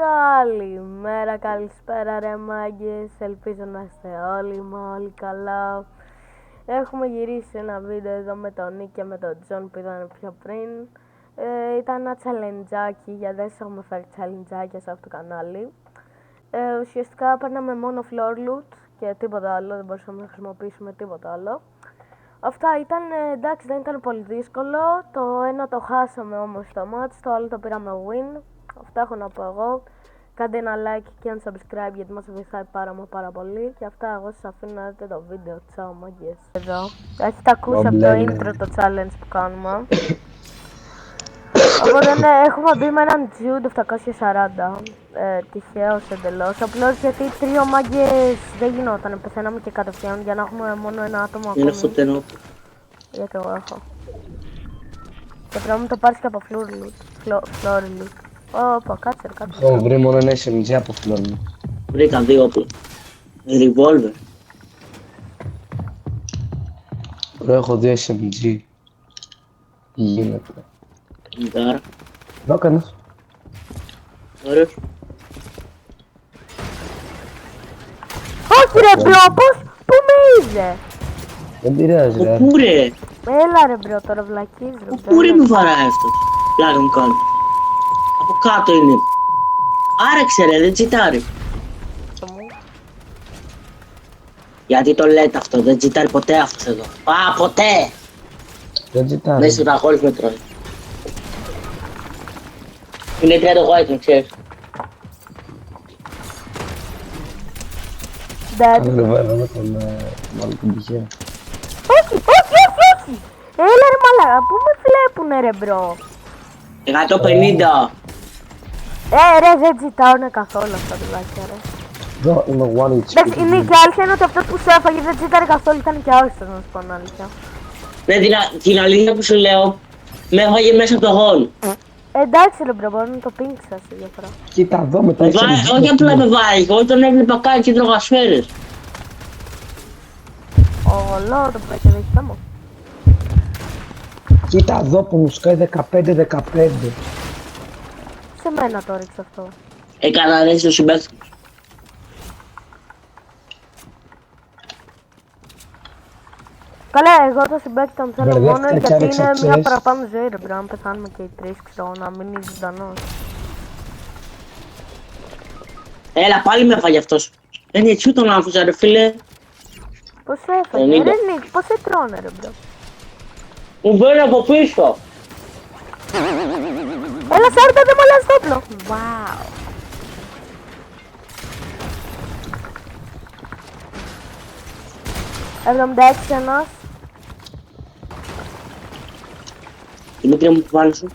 Καλημέρα, καλησπέρα ρε μάγκες, ελπίζω να είστε όλοι καλά. Έχουμε γυρίσει ένα βίντεο εδώ με τον Νίκ και με τον Τζον που είδαμε πιο πριν. Ήταν ένα τσαλεντζάκι, γιατί δεν έχουμε φέρει τσαλεντζάκια σε αυτό το κανάλι. Ουσιαστικά παίρναμε μόνο floor loot και τίποτα άλλο, δεν μπορούσαμε να χρησιμοποιήσουμε τίποτα άλλο. Αυτά ήταν, εντάξει, δεν ήταν πολύ δύσκολο, το ένα το χάσαμε όμως στο match, το άλλο το πήραμε win. Αυτά έχω να πω εγώ. Κάντε ένα like και ένα subscribe γιατί μας βοηθάει πάρα πολύ. Και αυτά, εγώ σας αφήνω να δείτε το βίντεο. Τσάου μάγκες. Εδώ. Έχετε ακούσει από το intro το challenge που κάνουμε. Οπότε ναι, έχουμε μπει με έναν Jude 740. Τυχαίος εντελώς. Απλώς γιατί τρία μάγκες δεν γινόταν. Πεθαίναμε και κατευθείαν για να έχουμε μόνο ένα άτομο ακόμη. Είναι φωτεινό. Γιατί εγώ έχω. Και πρέπει να το πάρεις και από floor loot. Ωπα, κάτσε. Έχω βρει μόνο ένα SMG από φλόρ. Βρήκαν δύο όπλα. Revolver. Ωραία, έχω δύο SMG. Γίνεται. Άρα. Εδώ κάνεις. Ωραίος. Όχι ρε μπρο, πού με είδε. Δεν πειράζει ρε. Πού ρε. Έλα ρε μπρο, τώρα βλακείς ρε. Πού ρε με βαράει αυτός. Πλάκα μου κάνει. Από κάτω είναι. Άρεξε ρε, δεν τσιτάρει. Γιατί το λέτε αυτό, δεν τσιτάρει ποτέ αυτός εδώ. Α, ποτέ. Δεν ζητάρει. Δεν σου τα χωρίς με τρώει. Είναι 30 white, ξέρεις. Dead. Αν δεν βάλω να τον βάλω την τυχαία. Όχι. Έλα ρε μαλάκα, πού με βλέπουνε ρε μπρο. 150. Ρε δεν τσιτάουνε καθόλου αυτά τα βλάκια ρε. Εδώ είμαι one HP. Εντάξει, η Νίκη αλήθεια είναι ότι αυτός που σε έφαγε δεν τσιτάρει καθόλου, ήταν και άριστος να σου πω την αλήθεια. Ναι, την αλήθεια που σου λέω, με έφαγε μέσα από το hall. Εντάξει ρε μπρο, μπορεί να το πίνξα σε διαφορά. Κοίτα εδώ με τα SMG. Όχι απλά με βάει, εγώ τον έβλεπα κάτι και τρώγα σφαίρες. Ολό το πάει και δεν έχει θέμα. Κοίτα εδώ που μου σκάει 15-15. Σε μένα το ρίξω αυτό. Έκανα στο συμπέκτη. Καλά, εγώ το συμπέκτη τον θέλω Μπερδεύτηκα μόνο και γιατί άνοιξα, είναι μια ξέρεις. παραπάνω ζωή ρε μπρο, αν πεθάνουμε και οι τρεις ξέρω να μην είναι ζωντανός. Έλα, πάλι με έφαγε αυτός. Είναι έτσι τον άφησα ρε φίλε. Πώς έφαγε, 90. ρε Νίκ, πώς σε τρώνε ρε μπρο. Μου μπαίνει από πίσω. Έλα Σάρτα, δεν μου αλλάζει το όπλο. Wow. «76 ένας. Δημήτρη μου, πάνω σου.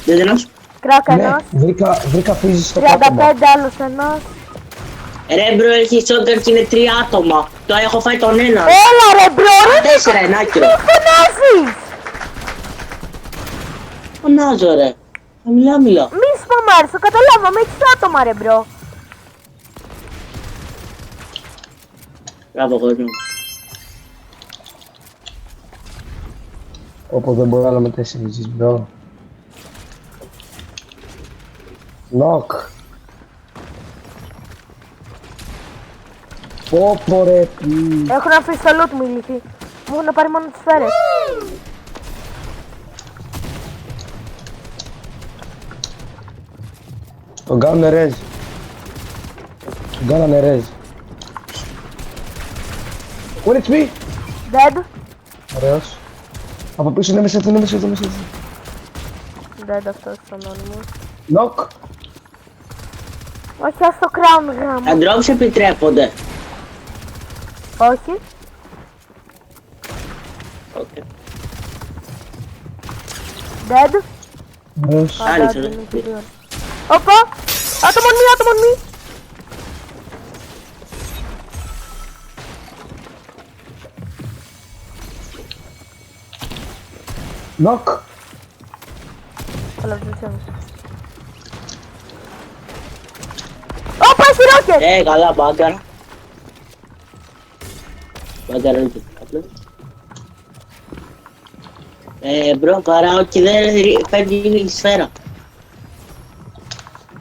Δεν ένας. Κράκ Ναι, ένας. βρήκα φύση στο 35 πάτωμα. άλλος ένας. Ρε μπρο, έχει shotgun και είναι 3 άτομα. Το έχω φάει τον ένα. Έλα ρε μπρο, ρε 4 ένα άκυρο. τι φωνάζεις. Φωνάζω ρε. Μιλά. Μη σπαμάρεις, το καταλάβαμε, έχεις άτομα ρε μπρο. Μπράβο γόρι μου. Όπου δεν μπορώ άλλο με τα SMG, μπρο. Νοκ. Πω ρε. Έχουν αφήσει το loot μου ηλίθι. Μου έχουν πάρει μόνο τις σφαίρες. Τον κάνουνε ρέζ. Τον κάνανε ρέζ. One HP. Dead. Ωραίος. Από πίσω είναι μέσα εδώ. Dead αυτός τον όνομο. Νοκ. Όχι, ας το crown γράμμα. Τα drops επιτρέπονται. Όχι. Okay. Dead. Ωραίος. Άνοιξε, Άντε, ρε. είναι κυρίως. Όπα. Άτομον μη. Νοκ. Καλά, δεν Όπα, έχει ρόκετ. Καλά, μπάγκαρα. Μπάγκαρα είναι και κάπλες. Μπρο, παράοκι δεν φεύγει η σφαίρα.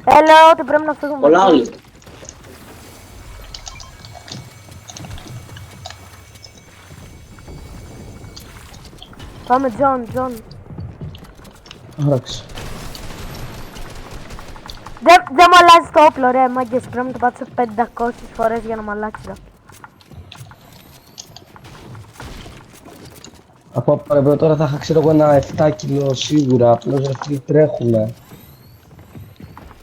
Λέω ότι πρέπει να φύγουμε. Πολλά όλοι. Πάμε, Τζον. Άραξε. Δεν μου αλλάζει το όπλο, ρε μάγκες. Πρέπει να το πάτσω 500 φορές για να μου αλλάξει. Ρε. Από παρεμπρό τώρα θα είχα ξέρω εγώ ένα 7 κιλό σίγουρα, απλώς γιατί τρέχουμε.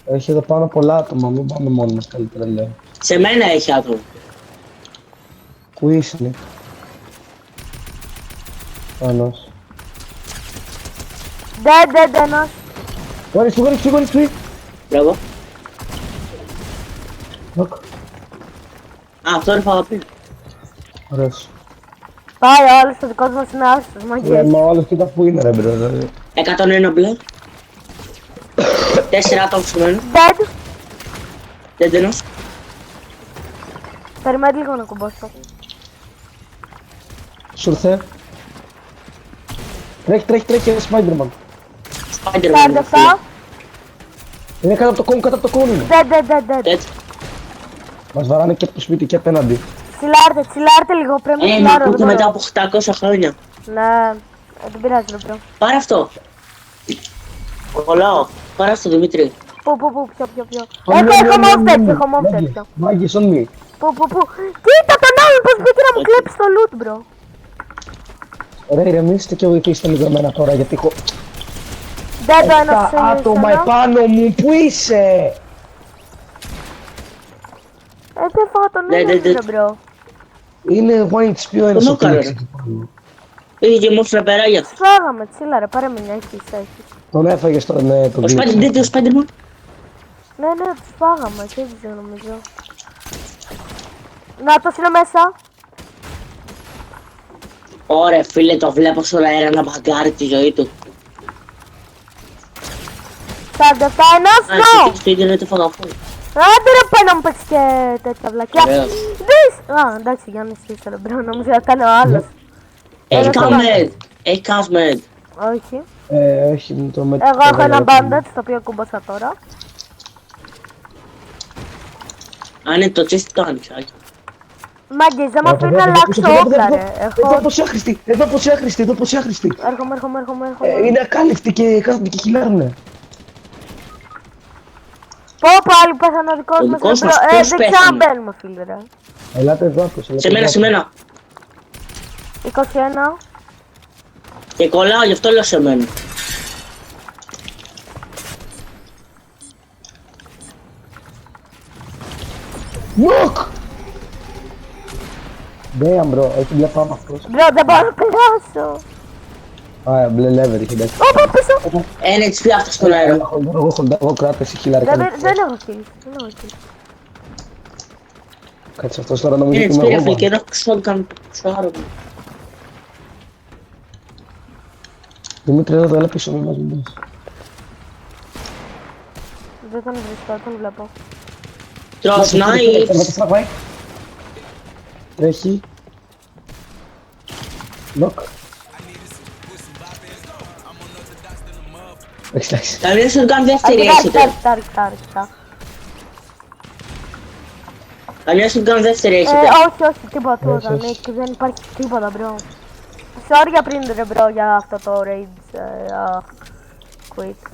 Έχει εδώ πάνω πολλά άτομα, μην πάμε μόνοι μας καλύτερα λέω. Σε μένα έχει άτομο. Πού είσαι? Πάνος. Dead ένας. Γόρι. Μπράβο. Νοκ. Α, αυτό είναι φαγαπή. Ωραίος. Πάει ο άλλος ο δικός μας είναι άστος, Ναι, μάγκες. μα όλος κοίτα που είναι ρε μπρο, δηλαδή. 101 μπλε. 4 άτομα σε μένα. Dead. Δεν τένος. Περιμένει λίγο να κουμπώσω. Σου ήρθε. Τρέχει ένα Spider-Man. Spider-Man. 47. Είναι κάτω από το κόμμα είναι. Dead. Έτσι. Μας βαράνε και από το σπίτι και απέναντι. Τσιλάρτε λίγο, πρέπει να Μα τσιλάρω. ακούτε δεν μετά μπορώ. από 800 χρόνια. Ναι, δεν πειράζει ρε μπρο. Πάρε αυτό. Κολλάω. Πάρε αυτό Δημήτρη. Πού, ποιο. Έχω mouse τέτοιο. Μάγκες on me. Πού. Κοίτα τον άλλον πως μπήκε να μου Όχι. κλέψει το loot, μπρο. Ρε ηρεμήστε και βοηθήστε λίγο εμένα τώρα γιατί έχω Δεν το 7 ένας άτομα επάνω μου, πού είσαι? δεν φάω τον Ναι, έναν ναι. ρε μπρο. Είναι one HP ο ένας Το ο νόκαρο, Felix ρε. εκεί πάνω. Πήγε και μου έφερε περάγια. Σφάγαμε, τσίλα ρε, πάρε μια, έχεις. Τον έφαγες τώρα με τον Ο Spider-Man. Ναι, τους φάγαμε, και έτσι νομίζω. Να το είναι μέσα. Ωραία φίλε, το βλέπω στον αέρα να μπαγκάρει τη ζωή του. 47 ένας, Α, no! εσύ στο ίντερνετ το φαγαφού. Άντε ρε πάει να μου παίξεις και τέτοια βλακιά. Ωραίος. Δεις! Α, εντάξει, Γιάννης είσαι ρε μπρο, νόμιζα να ήταν ο άλλος. Έχει το κάμετ. Έχει κάμετ. Όχι. Όχι, μου το με... Εγώ έχω ένα bandage το οποίο κούμπασα τώρα. Αν είναι το τσίστη το άνοιξα. Μάγκες, δεν μ' αφήνει να αλλάξω όπλα ρε. Εδώ πως άχρηστη, εδώ πως άχρηστη. Έρχομαι. Είναι ακάλυπτη και κάθονται και χιλάρουνε. Πω πάλι πέθανε ο δικός Ο μας δικός ρε μας μπρο. πώς Δεν πέθανε? ξαναμπαίνουμε φίλε ρε. Ελάτε εδώ άκουσα. Σε μένα. 21. Και κολλάω, γι' αυτό λέω σε μένα. Νοκ! Damn bro, έχει μπλε πάμε αυτός. Μπρο, δεν μπορώ να περάσω. Α, μπλε lever είχε εντάξει. Όπα πίσω. Ένα HP αυτό στον αέρα. Εγώ κράτηση χιλάρικα. Δεν έχω kills. Κάτσε αυτός τώρα νομίζω Ένα ότι HP είμαι ρε φίλε εγώ. και ένα shotgun στο άρο μου. Δημήτρη εδώ, έλα πίσω μου μας μην πας. Δεν τον βρίσκω, τον βλέπω. Τρως, nice. Τρέχει. Νοκ. Εντάξει. Καμία shotgun δεύτερη έχετε. Άρχισα. Καμία shotgun δεύτερη έχετε. Όχι, τίποτα Όχι, όχι. Νίκ, δεν υπάρχει τίποτα μπρο. Sorry για πριν ρε μπρο για αυτό το rage. Quit.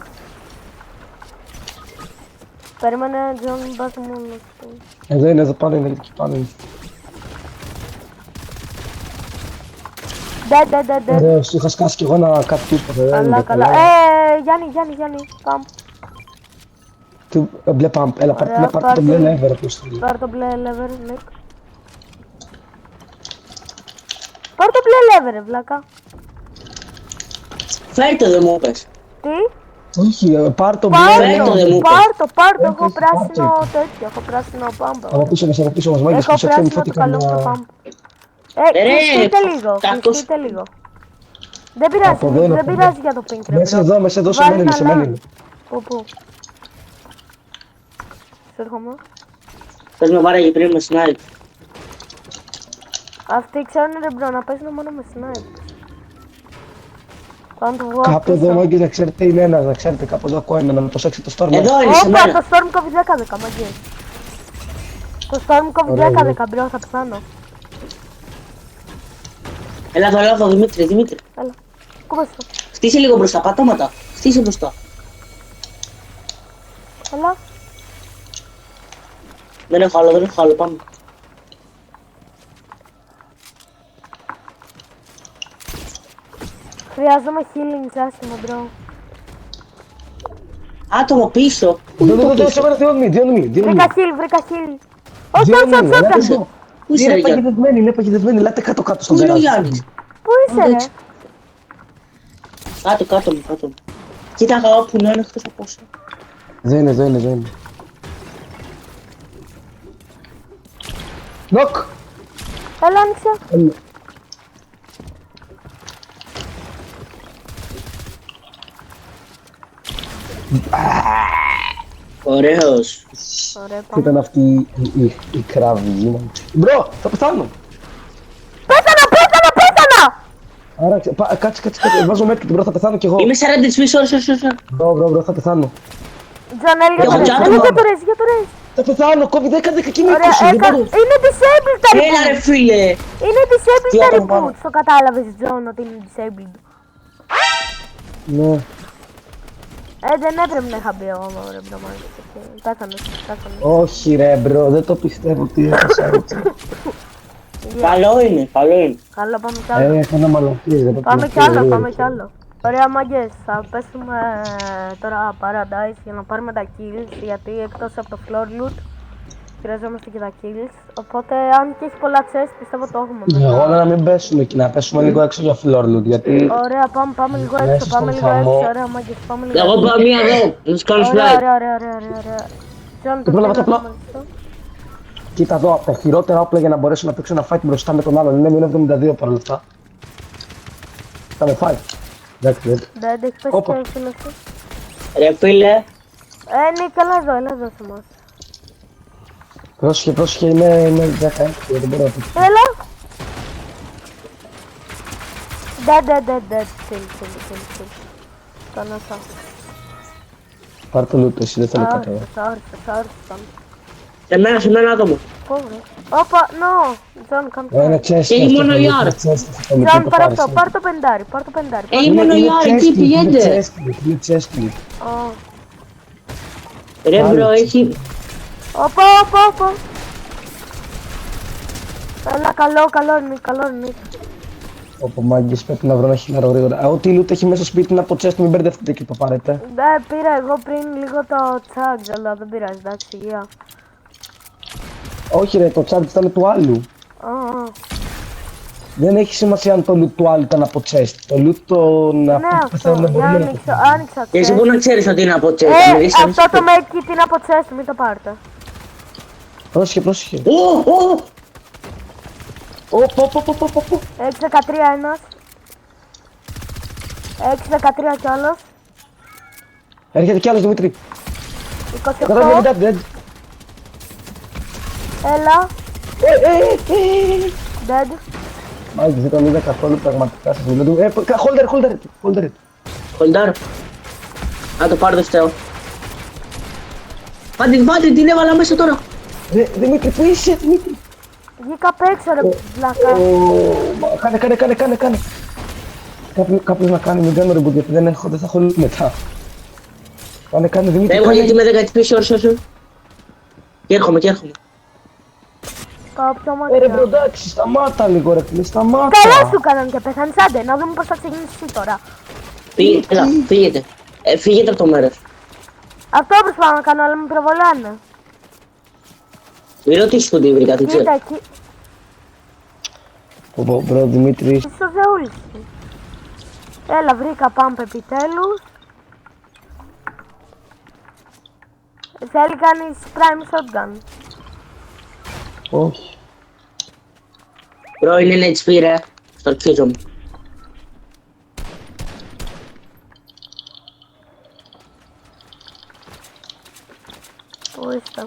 Περίμενε, Τζον, μπας μόνος του. Εδώ είναι, εδώ πάνω είναι, εκεί πάνω είναι. Dead. Ωραίος, είχα σκάσει κι εγώ ένα κάτι τίποτα. Καλά. Γιάννη, πάμε. Μπλε πάμπ, έλα Ωραία, πάρτε το μπλε lever όπως θέλει. Πάρ' το μπλε lever, Νίκ. Πάρ' το μπλε lever, βλάκα. Φέρ' το δεν μου είπες. Τι? Όχι, πάρ' το μπλε Φέρ' το, δεν μου lever. είπες. Πάρ' το, έχω Όχι, πράσινο πάρ' το. τέτοιο, έχω πράσινο πάμπα. Από πίσω μας, μάγκες, Έχω πίσω πράσινο το φωτικά καλό μου το να... πάμπ. Ρε, Κλειστείτε λίγο. Δεν Από εδώ πειράζει, είναι, δεν από εδώ. πειράζει για το pink ρε Μέσα μπρο. εδώ, σε Βάλει μένα είναι, σε ένα μένα λάδι. είναι. Πού. Σου έρχομαι. Πες με βάραγε πριν με snipe. Αυτοί ξέρουν ρε μπρο να παίζουν μόνο με snipe. Πάνω του βγω Κάπου εδώ, πίσω. μάγκες, να ξέρετε, είναι ένας, να ξέρετε, κάπου εδώ ακούω ένα, να προσέξετε το Storm. Εδώ είναι, σε Όπα, μένα. το Storm κόβει 10-10, μαγκές. Το Storm κόβει Ωραία, 10-10, μπρο, θα πεθάνω. Έλα εδώ, Δημήτρη, Δημήτρη. Έλα, κόβεσαι το. Χτίσε λίγο μπροστά, πατώματα. Χτίσε μπροστά. Έλα. Δεν έχω άλλο, πάμε. Χρειάζομαι healing, άσχημα, μπρο. Άτομο πίσω. Πού Εδώ, είναι το εδώ, σε πίσω? μένα, διώνυμη. Βρήκα heal. Όχι, όχι, όχι, όχι. Πού είσαι, ρε Είναι Γιάννη? παγιδευμένη, είναι παγιδευμένη, λέτε κάτω-κάτω στον Πού είναι ο τεράστιο. Γιάννης? Πού είσαι, ρε. Κάτω μου. Κοίτα αγάπη που είναι εκτός από όσο. Εδώ είναι. Νοκ! Έλα, άνοιξε. Ωραίος. Ωραία, Τι πάμε. ήταν αυτή η κραυγή μου. Μπρο, θα πεθάνω! Πέθανα! Άρα, κάτσε, βάζω μέτρη την μπρο, θα πεθάνω κι εγώ. Είμαι 40 της πίσω, όσο. Μπρο, θα πεθάνω. Τζον, έλα Εγώ για το τζάτο, ρέις. μάμα. Για το ρέις. Θα πεθάνω, κόβει 10 και είμαι 20, Ωραία, δεν μπορώ. είναι disabled τα Έλα ρε reboot. φίλε. Είναι disabled Τι τα άτομο πάνω. reboot. Το κατάλαβες, Τζον, ότι είναι disabled. Ναι. Δεν έπρεπε να είχα μπει εγώ, ρε μπρομάδι. Πέθανες. Όχι ρε μπρο, δεν το πιστεύω ότι έχασα έτσι. Καλό είναι. Καλό, πάμε κι άλλο. Έκανα μαλακίες, δεν Πάμε κι άλλο. Ωραία, μάγκες, θα πέσουμε τώρα Paradise για να πάρουμε τα kills, γιατί εκτός από το floor loot χρειαζόμαστε και τα kills. Οπότε αν και έχει πολλά chest πιστεύω το έχουμε μετά. Εγώ να μην πέσουμε εκεί, να πέσουμε λίγο έξω για floor loot, γιατί Ωραία, πάμε λίγο Μέσα έξω, στον πάμε λίγο χαμό. έξω. Ωραία, μάγκες, πάμε λίγο Εγώ έξω. πάω μία εδώ. Να σου κάνω Ωραία, slide. ωραία. Τζον, το πρόλαβα το πήγα πλά- μέσα. κοίτα εδώ, από τα χειρότερα όπλα για να μπορέσω να παίξω ένα fight μπροστά με τον άλλον. Είναι 0,72 παρόλα αυτά. Κάνε fight. Εντάξει, Δεν έχει πέσει Όπα. και ο φίλος σου. Ρε φίλε. Ναι, καλά εδώ σε μας. πρόσχε, είναι 10, δεν μπορώ να πει. Έλα. Dead. Chill. Κανόσα. Πάρ' το loot, εσύ δεν θέλω κάτι εδώ. Άριστος. Σε μένα άτομο. Πού βρε. Όπα, no. Τζον, κάνε Ένα αυτό. chest. Έχει μόνο η Άρα. Τζον, πάρ' αυτό, πάρ' το πεντάρι. Έχει μόνο η Άρα, εκεί πηγαίνετε. Είναι chest. Ω. Ρε μπρο, έχει. Όπα. Έλα, καλό είναι. Όπου μάγκες πρέπει να βρω ένα χιλιάρο γρήγορα. Ό,τι loot έχει μέσα στο σπίτι είναι από chest, μην μπερδευτείτε και το πάρετε. Πήρα εγώ πριν λίγο το charge, αλλά δεν πειράζει, εντάξει, υγεία. Όχι ρε, το charge ήταν του άλλου. Ω. Δεν έχει σημασία αν το loot του άλλου ήταν από chest. Το loot των Ναι, αυτών που αυτό. πεθαίνουν Για μπορούμε να άνοιξα Και εσύ chest. που να ξέρεις ότι είναι από τσέστα. Αυτό το medkit είναι από chest, μην το πάρετε. Πρόσεχε. Ω, Οπ. 6-13 ένας. 6-13 κι άλλος. Έρχεται κι άλλος Δημήτρη. 28. 170 dead. Έλα. Dead. Μάγκες δεν τον είδα καθόλου πραγματικά σας μιλώ του. Holder. Χολντάρ. Να το πάρω, δεν φταίω. Πάτε, την έβαλα μέσα τώρα. Ρε Δημήτρη, πού είσαι Δημήτρη. Βγήκα απ' έξω ρε βλάκα. Κάνε. Κάποιος να κάνει, μην κάνω reboot γιατί δεν θα έχω loot μετά. Κάνε Δημήτρη. Εγώ γιατί με 10 πίσω, όσο. Και έρχομαι. Πάω πιο Ρε μακριά. μπροντάξει, σταμάτα λίγο ρε φίλε, σταμάτα. Καλά σου κάναν και πεθάνεις, άντε, να δούμε πώς θα ξεκινήσεις εσύ τώρα. Φύγετε. Φύγετε από το μέρος. Αυτό προσπαθώ να κάνω, αλλά με προβολάνε. Μην ρωτήσεις που την βρήκα, δεν ξέρω. Κοίτα εκεί, Μπρο Δημήτρη. είσαι στο Ζεούλης. Έλα, βρήκα πάμπ επιτέλους. Θέλει κανείς prime shotgun. Όχι. Bro, είναι HP ρε. Στο αρχίζομαι. Πού είστε?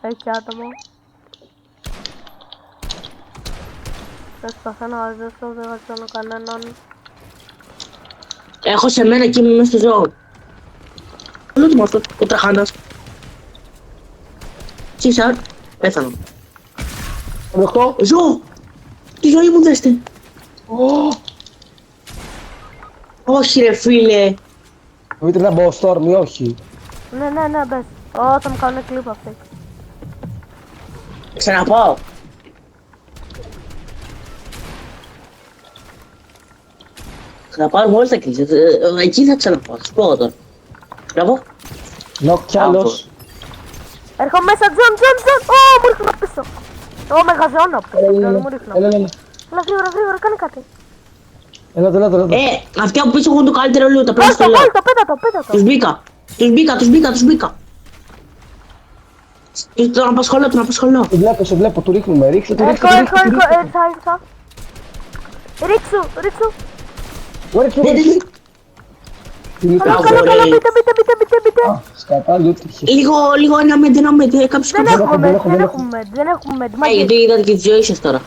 Έχει άτομο. Προσπαθώ να βάζω, δεν βάζω κανέναν. Έχω σε μένα και είμαι μέσα στο ζώο. Λούτ μου αυτό, ο τραχάντας. Τσίσαρ, πέθανα. 8. Ζω! Τη ζωή μου δέστε. Όχι ρε φίλε. Δημήτρη να μπω στο Storm ή όχι. Ναι, μπες. Ω, θα μου κάνουν κλιπ αυτοί. Ξαναπάω. Ξαναπάρουμε όλες τα κλείσια. Εκεί θα ξαναπάω, θα σου πω εγώ τώρα. Μπράβο. Νοκ κι άλλος. Έρχομαι μέσα, Τζον. Ω, μου ρίχνω πίσω. Ω, μεγαζώνω από πίσω. Δεν μου ρίχνω. Έλα. Έλα, γρήγορα, κάνε κάτι. Έλα. Αυτοί από πίσω έχουν το καλύτερο loot, απλά Βάλ' στο το, λέω. πέτα το. Τους μπήκα. Τον απασχολώ. Σε βλέπω, του ρίχνουμε. Ρίξε του. Ήρθα. Ρίξου. Ρίξε. Μπράβο, Καλά, ρε. μπείτε. Σκατά, loot είχε. Λίγο ένα μέντ, κάποιος Δεν κάποιος. έχουμε med. Γιατί είδατε και τη ζωή σας τώρα.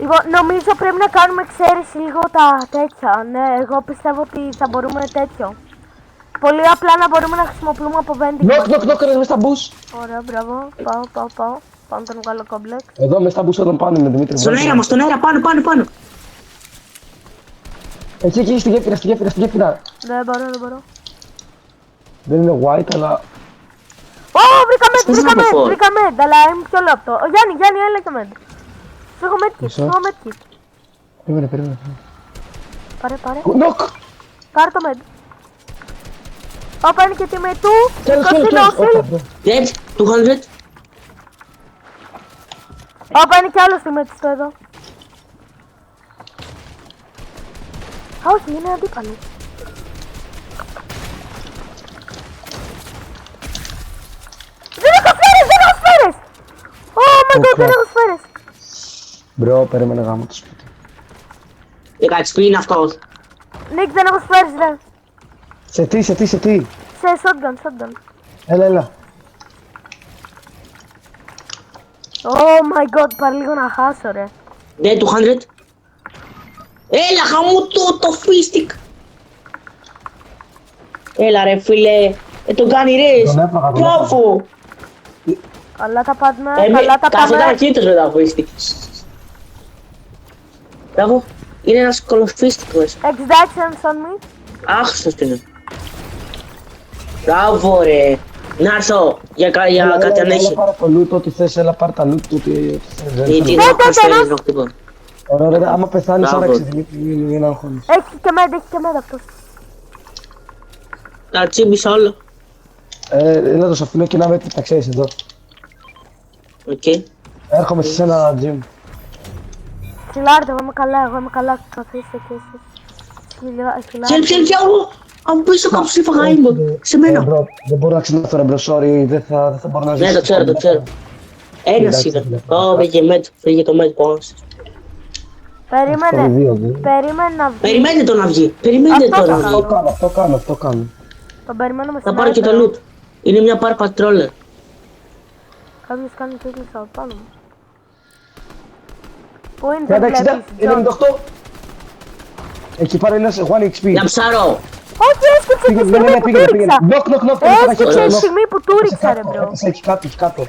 Λοιπόν, νομίζω πρέπει να κάνουμε εξαίρεση λίγο τα τέτοια. Ναι, εγώ πιστεύω ότι θα μπορούμε τέτοιο. Πολύ απλά να μπορούμε να χρησιμοποιούμε από vending. Νοκ, ρε, μες στα μπούς. Ωραία, μπράβο. Πάω. Πάω να τον βγάλω κόμπλεξ. Εδώ μες στα μπούς όταν πάνε με Δημήτρη. Στον αέρα μας, πάνω. Εκεί, στη γέφυρα. Δεν μπορώ. Δεν είναι white, αλλά... Ω, Σπίτι να πω. βρήκα med, αλλά είμαι πιο λεπτό. Ο Γιάννη, έλα και med. Σου έχω Μισό. medkit. Περίμενε. Πάρε. Νοκ! Πάρε το med. Όπα, είναι και τη με του. Τέλος. Dead, 200. Όπα, είναι κι άλλο στη με του εδώ. Α, όχι, είναι αντίπαλοι. Δεν έχω σφαίρες! Oh my god, δεν έχω σφαίρες! Μπρο, περίμενε γάμο το σπίτι. XP είναι αυτός. Νίκ, δεν έχω σφαίρες, ρε. Σε τι. Σε shotgun. Έλα. Oh my god, παραλίγο να χάσω, ρε. Dead, 200. Έλα, χαμού το φίστικ. Έλα ρε φίλε. Τον κάνει ρες. Τον έφαγα. Μπράβο. Καλά τα πάμε, Κάτσε ήταν ακίνητος με τα φίστικ. Μπράβο. Είναι ένας κολοφίστικ μέσα. Extraction on me. Άχστος είναι. Μπράβο ρε. Να έρθω για κάτι αν έχει. Έλα πάρε το loot, ό,τι θες, έλα πάρε τα loot, ό,τι θες. Γιατί δεν έχω σφαίρες, δεν έχω τίποτα. Ωραία, άμα πεθάνεις Μπράβο. άραξε Δημήτρη, μην αγχώνεις. Έχει και med αυτός. Τα τσίμπησα όλα. Έλα το σαφινό και να με τα ξέρεις εδώ. Οκ. Έρχομαι σε ένα gym. Χιλάρτε, εγώ είμαι καλά, καθίστε και εσείς. Χιλιά μου. Από πίσω κάποιος έφαγα aimbot. Σε μένα. Bro, δεν μπορώ να ξυνάθω ρε bro, sorry, δεν θα μπορώ να ζήσω. Ναι, το ξέρω. Ένας είναι. Πήγε το med πάνω σας. Περίμενε να βγει. Περιμένετε το να βγει. Περιμένετε το να βγει. Αυτό κάνω. Τον περιμένουμε Θα στην πάρω και το loot. Είναι μια par patroller. Κάποιος κάνει τίτλους από πάνω μου. Πού είναι 30, το 60, βλέπεις, 98. Εκεί πάρε ένας 1 XP. Για ψαρό. Όχι, έσκυψε τη στιγμή που του ρίξα. Νοκ. Έσκυψε τη στιγμή που του ρίξα, ρε μπρο. Έχει κάτω.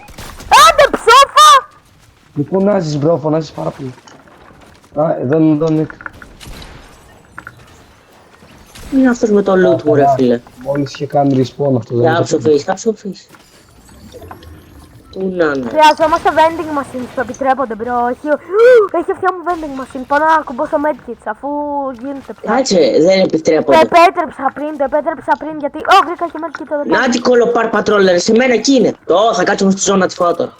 Άντε ψόφα! Μη φωνάζεις μπρο, φωνάζεις πάρα πολύ. Α, εδώ είναι. Είναι αυτός με το loot μου ρε φίλε. Μόλις είχε κάνει respawn αυτό. Για ψοφείς. Πού να είναι. Χρειαζόμαστε vending machines που επιτρέπονται, μπρο. Έχει αυτιά μου vending machine. Πάω να κουμπώ στο medkits αφού γίνεται πια. Κάτσε, δεν Το επιτρέπονται. επέτρεψα πριν γιατί... Ω, βρήκα και medkit εδώ πέρα. Να τι κολοπάρ patroller, σε μένα εκεί είναι. Θα κάτσουμε στη ζώνη να τη φάω τώρα.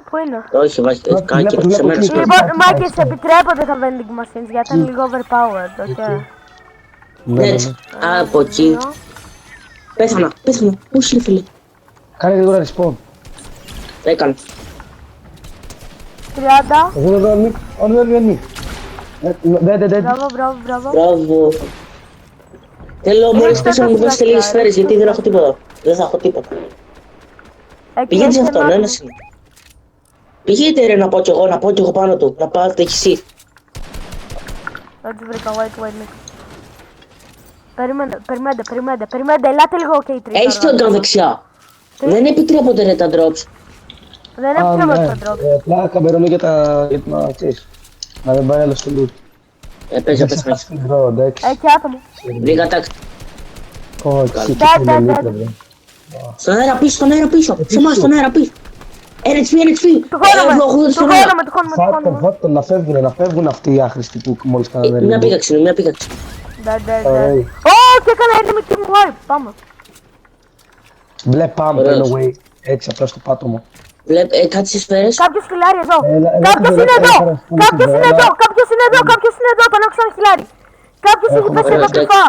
Πού είναι? Όχι, βάζει το κάκι σε μένα. Λοιπόν, μάκες, επιτρέπονται τα vending machines γιατί είναι λίγο overpowered, ok. Ναι, από εκεί. Πέθανα. Όχι ρε φίλε. Κάνε γρήγορα respawn. Έκανε. 30. Εγώ εδώ είναι. Δεν. Μπράβο. Μπράβο. Θέλω μόλις πες να μου δώσετε λίγες σφαίρες γιατί δεν έχω τίποτα. Δεν θα έχω τίποτα. Πηγαίνεις σε αυτόν, ένας είναι. Πηγαίνετε ρε να πω κι εγώ πάνω του. Να πάτε εσύ. Δεν τους βρήκα, white, Nick. Περιμένετε, ελάτε λίγο και οι τρεις. Έχεις τον gun δεξιά. Δεν επιτρέπονται ρε τα drops. Δεν επιτρέπονται τα drop. Απλά καμπερώνω για να ξέρεις. Να δεν πάει άλλο στο loot. Πες μέσα. Έχει άτομο. Βρήκα τάκ. Όχι, Dead. Στον αέρα πίσω. Σε εμάς στον αέρα πίσω. NHP. Του χώνομαι. Φάτο, να φεύγουν αυτοί οι άχρηστοι που μόλις κάνανε. Μια πίκαξη. Dead. Και έκανα enemy team wipe. Πάμε. Μπλε πάμε, Ωραίος. anyway. Έτσι απλά στο πάτωμα. Κάτι στις σφαίρες. Κάποιος χιλάρι εδώ. Έλα, Κάποιος έλα, είναι έλα, εδώ. έλα, Κάποιος έλα. είναι εδώ. Τον έχω σαν χιλάρι. Κάποιος έχει Έχουμε, πέσει εδώ ωραία, κρυφά.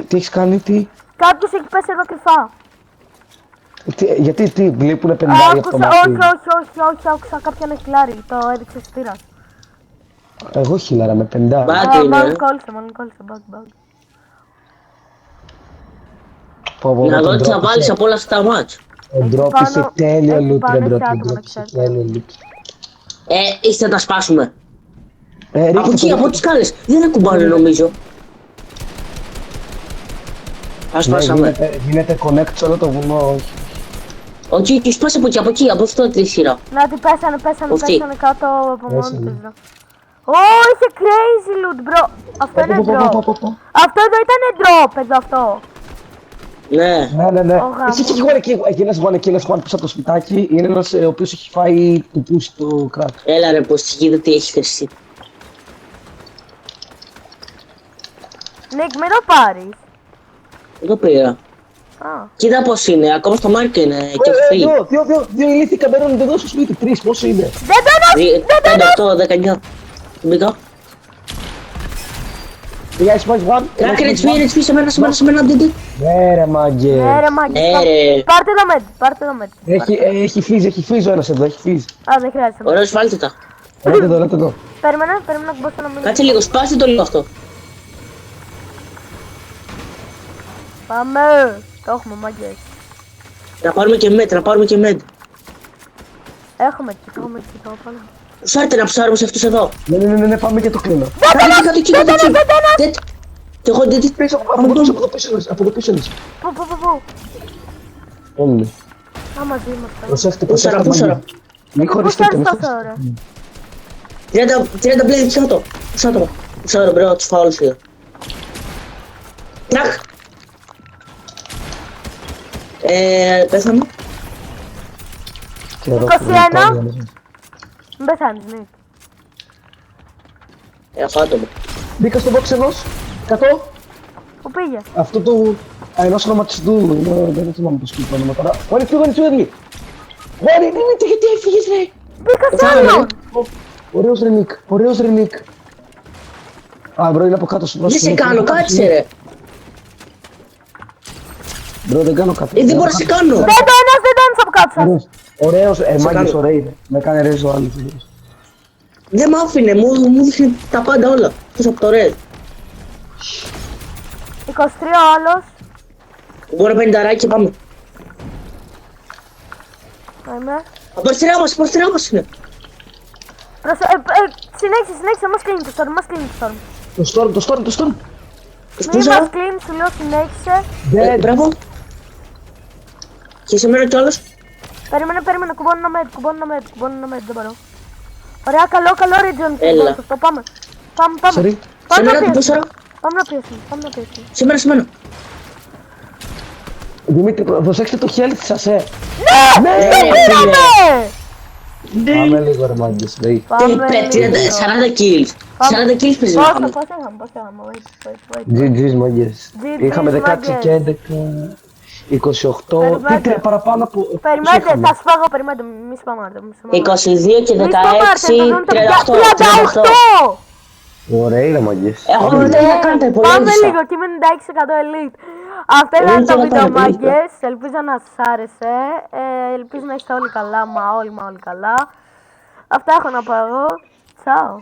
Τι έχεις κάνει, Κάποιος έχει πέσει εδώ κρυφά. γιατί, βλέπουνε πεντάρι από το Άκουσα, μάτι. όχι, άκουσα κάποιον έχει χιλάρι. Το έδειξε στήρας. Εγώ χιλάρα με πεντάρι. Μπάτι είναι. Μάλλον κόλλησε, bug. Να δω τι θα βάλεις από όλα αυτά τα μάτς. Ο ντρόπ είχε τέλειο loot, ρε μπρο, ο ντρόπ είχε τέλειο loot. Είστε να τα σπάσουμε. Ρίχτε Από εκεί, το, από τις σκάλες. Δεν ακουμπάνε νομίζω. Ας ναι, σπάσαμε. γίνεται connect σε όλο το βουνό. Όχι, σπάσε από εκεί, από αυτό τη σειρά. Να τι πέσανε Αυτή. κάτω από μόνοι Πέσανε. τους. Είχε crazy loot, bro. Αυτό είναι drop. Αυτό εδώ ήταν drop, εδώ αυτό. Ναι. Ναι. Ο γάμος. Εσύ έχει ένας one πίσω από το σπιτάκι. Είναι ένας ο οποίος έχει φάει του πούσι το κράτ. Έλα ρε πως γίνεται τι έχει θέσει. Νίκ, μην το πάρεις. Δεν το πήρα. Α, Κοίτα πως είναι, ακόμα στο μάρκο είναι και έχει φύγει. Δύο ηλίθιοι καμπερώνονται εδώ στο σπίτι. Τρεις, πόσο είναι. δεν το 5, 8, 19. Μπήκα. Πήγα σπάς one. Κράκ NHP, σε μένα, ντίντι. Ναι ρε μάγκε. Ναι ρε μάγκη. Ναι ρε. Πάρτε το med. Έχει φύζ ο ένας εδώ, έχει φύζ. Α, δεν χρειάζεται. Ωραίος βάλτε τα. Ελάτε εδώ. Περίμενα να κουμπώσω να μην... Κάτσε λίγο, σπάστε το λίγο αυτό. Πάμε. Το έχουμε μάγκες. Να πάρουμε και med. Έχουμε εκεί, το πάνω. Πουσάρτε να πουσάρουμε σε αυτούς εδώ. Ναι, πάμε και το κλείνω. Κάτω εκεί. Και εγώ ντίντι. Πίσω, από το πίσω είναι. Πού. Όλοι. Α, μαζί είμαστε. Προσέχτε, Πούσαρα. μάγκε. Μην χωριστείτε, μην τόσο χωριστείτε. ωραία. 30 μπλέδι κάτω. Πουσάρο μπρε, τους φάω όλους εδώ. Τρακ. Πέθαμε. 21. Μην πεθάνεις, Νίκ. Έχω άτομο. Μπήκα στο box ενός. 100. Πού πήγε. Αυτό του ενός ονοματιστού. Δεν θυμάμαι το σπίτι το όνομα τώρα. Όλοι φύγανε του έργη. Όλοι, γιατί έφυγες ρε. Μπήκα σε άλλον. Ωραίος ρε Νίκ. Α, μπρο, είναι από κάτω σου. Δεν σε κάνω, κάτσε ρε. Μπρο, δεν κάνω κάτι. Δεν μπορώ να σε κάνω. Δεν το ένας από κάτω σας. Ωραίος, μάγκες κάνω. ωραίοι. Με έκανε ρέζ ο άλλος. Δεν μ' άφηνε, μου δείχνει τα πάντα όλα. Τόσο από το ρε. 23 ο άλλος. Μπορώ να 50 και πάμε. Είμαι. Από αριστερά μας είναι. Συνέχισε, μας κλείνει το storm, Το storm. Τους Μη πούσα. μας κλείνει, σου λέω συνέχισε. Μπράβο. Και σε μένα κι άλλος. Περίμενε, κουμπώνω ένα med, δεν μπορώ. Ωραία, καλό region. Έλα. Το πάμε. Sorry. Σε μένα την πούσαρα. Πάμε να πιέσουμε. Σε μένα. Δημήτρη, προσέξτε το health σας, Ναι, Ναι, πήραμε! Πάμε λίγο ρε μάγκες, λέει. Πάμε 40 kills. 40 kills παίζει να είχαμε. Πώς είχαμε, wait. GG's μάγκες. GG's, Είχαμε 16 και 11, 28, Περιμένετε. τι παραπάνω από... Περιμένετε, θα σου φάγω, περιμένετε, μη σπαμάρτε. 22 και 16, 38. 38! Ωραία ρε μάγκες. Έχω δει τι κάνετε, πολύ Πάμε έντυσα. λίγο και είμαι 96% elite. Αυτό ήταν το βίντεο, μάγκες. Ελπίζω να σας άρεσε. Ελπίζω να είστε όλοι καλά, όλοι καλά. Αυτά έχω να πω εγώ. Τσάω.